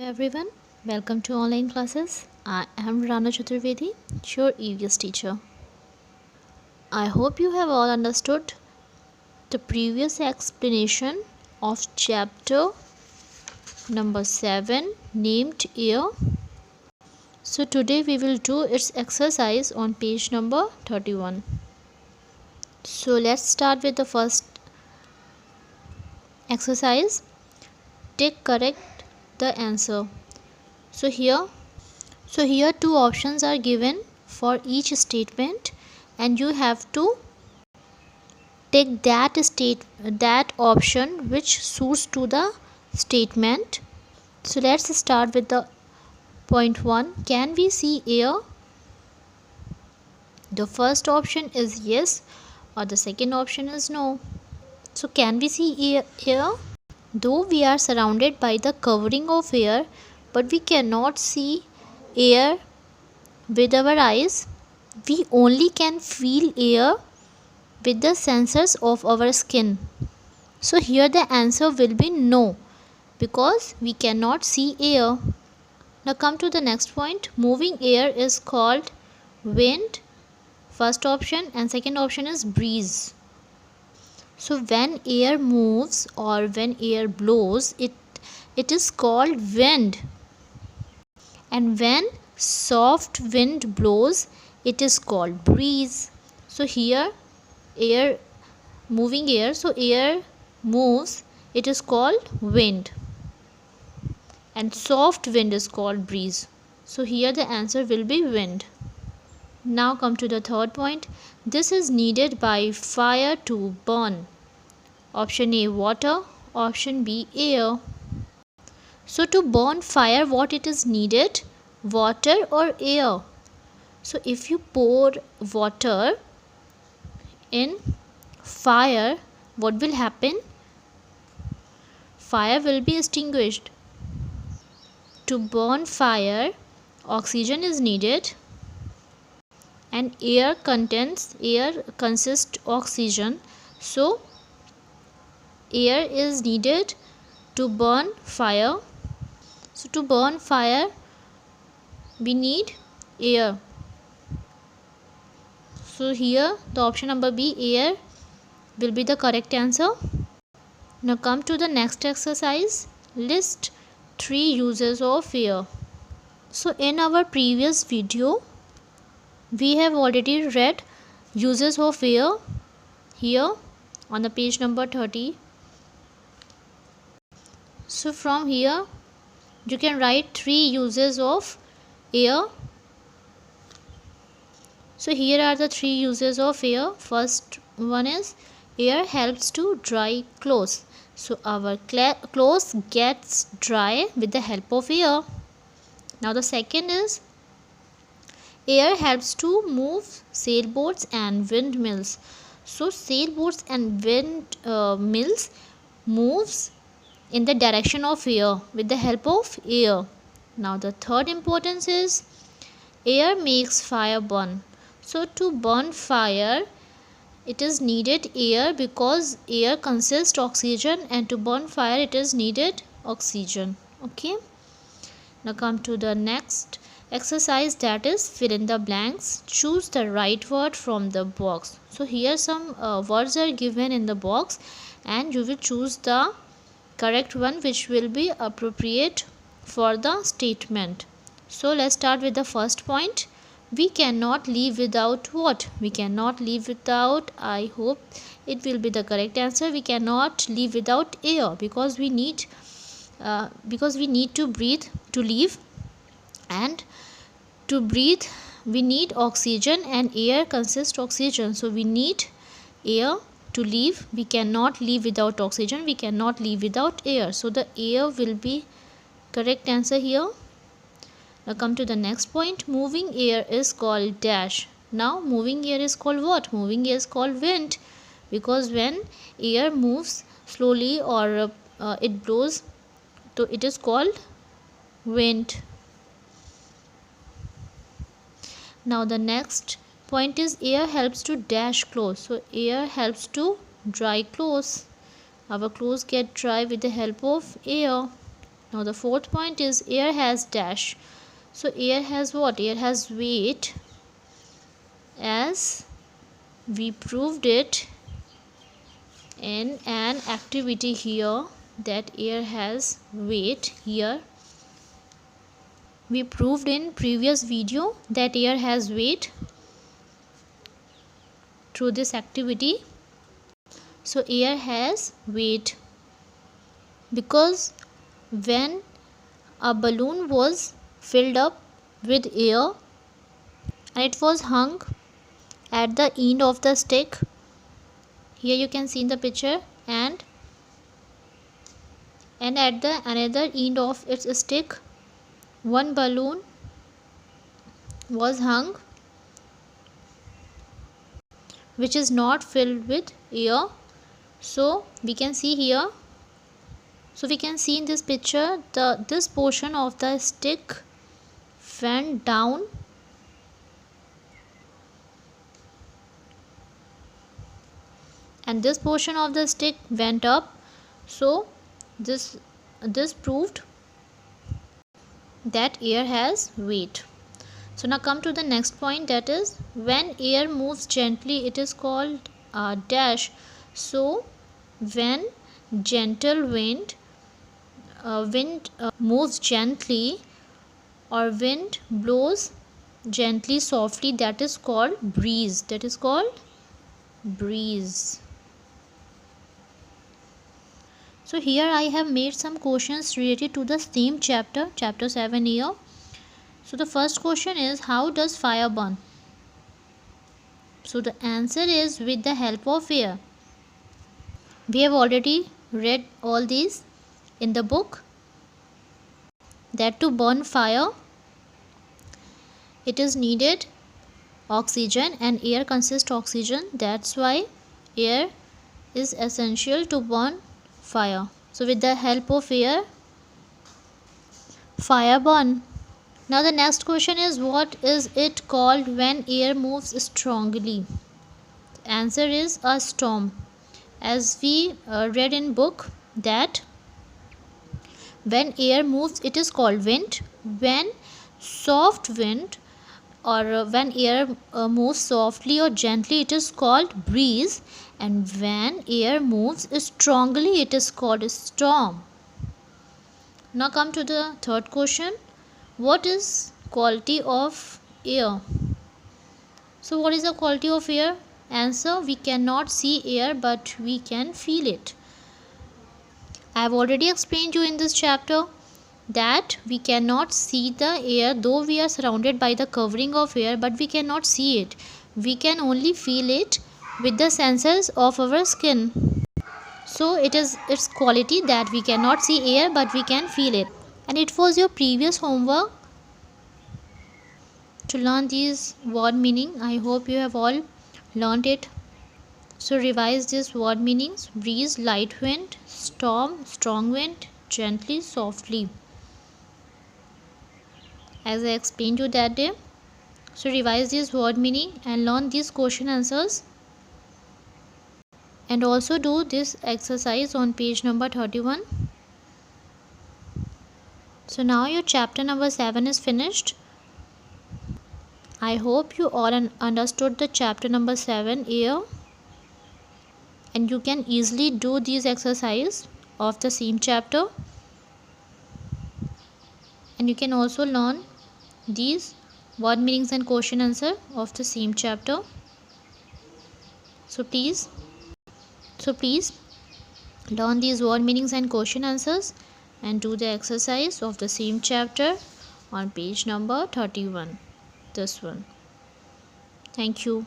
Everyone, welcome to online classes. I am Rana Chaturvedi, your EVS teacher. I hope you have all understood the previous explanation of chapter number 7 named Air. So today we will do its exercise on page number 31. So let's start with the first exercise. Take correct the answer. So here two options are given for each statement and you have to take that option which suits to the statement. So let's start with the point 1. Can we see air? The first option is yes or the second option is no. So can we see air? Though we are surrounded by the covering of air, but we cannot see air with our eyes. We only can feel air with the sensors of our skin. So here the answer will be no, because we cannot see air. Now come to the next point. Moving air is called wind, first option, and second option is breeze. So when air moves or when air blows, it is called wind. And when soft wind blows, it is called breeze. So here moving air, so air moves, it is called wind, and soft wind is called breeze. So here the answer will be wind. Now come to the third point. This is needed by fire to burn. Option A, water. Option B, air. So to burn fire, what it is needed? Water or air? So if you pour water in fire, what will happen? Fire will be extinguished. To burn fire, oxygen is needed, and air consists oxygen. So air is needed to burn fire. So to burn fire, we need air. So here the option number B, air, will be the correct answer. Now come to the next exercise. List 3 uses of air. So in our previous video, we have already read uses of air here on the page number 30. So from here you can write 3 uses of air. So here are the 3 uses of air. First one is air helps to dry clothes. So our clothes gets dry with the help of air. Now the second is air helps to move sailboats and windmills. So sailboats and windmills moves in the direction of air with the help of air. Now the third importance is air makes fire burn. So to burn fire, it is needed air, because air consists oxygen, and to burn fire it is needed oxygen. Okay. Now come to the next exercise, that is fill in the blanks. Choose the right word from the box. So here some words are given in the box and you will choose the correct one which will be appropriate for the statement. So let's start with the first point. We cannot live without what? We cannot live without, I hope it will be the correct answer, we cannot live without air, because we need to breathe to live, and to breathe we need oxygen, and air consists oxygen. So we need air to live. We cannot live without oxygen, we cannot live without air. So the air will be correct answer here. Now come to the next point. Moving air is called dash. Now moving air is called what? Moving air is called wind, because when air moves slowly or it blows, so it is called wind. Now the next point is air helps to dash clothes. So air helps to dry clothes. Our clothes get dry with the help of air. Now the fourth point is air has dash. So air has what? Air has weight, as we proved it in an activity here, that air has weight. Here we proved in previous video that air has weight through this activity. So air has weight because when a balloon was filled up with air and it was hung at the end of the stick, here you can see in the picture, and at the another end of its stick one balloon was hung which is not filled with air. So we can see here, so we can see in this picture this portion of the stick went down and this portion of the stick went up. So this proved that air has weight. So now come to the next point, that is when air moves gently it is called dash. So when gentle wind moves gently or wind blows gently softly, that is called breeze. That is called breeze. So here I have made some questions related to the same chapter 7 here. So the first question is, how does fire burn? So the answer is with the help of air. We have already read all these in the book, that to burn fire it is needed oxygen, and air consists oxygen. That's why air is essential to burn fire. So with the help of air, fire burn. Now the next question is, what is it called when air moves strongly? The answer is a storm. As we read in book, that when air moves it is called wind. When soft wind or when air moves softly or gently it is called breeze, and when air moves strongly it is called storm. Now come to the third question. What is quality of air? So what is the quality of air? Answer, we cannot see air but we can feel it. I have already explained you in this chapter that we cannot see the air, though we are surrounded by the covering of air, but we cannot see it. We can only feel it with the senses of our skin. So it is its quality that we cannot see air but we can feel it. And it was your previous homework to learn these word meaning. I hope you have all learned it. So revise these word meanings: breeze, light wind; storm, strong wind; gently, softly, as I explained you that day. So revise these word meaning and learn these question answers, and also do this exercise on page number 31. So now your chapter number 7 is finished. I hope you all understood the chapter number 7 air, and you can easily do these exercises of the same chapter, and you can also learn these word meanings and question answer of the same chapter. So please learn these word meanings and question answers and do the exercise of the same chapter on page number 31, this one. Thank you.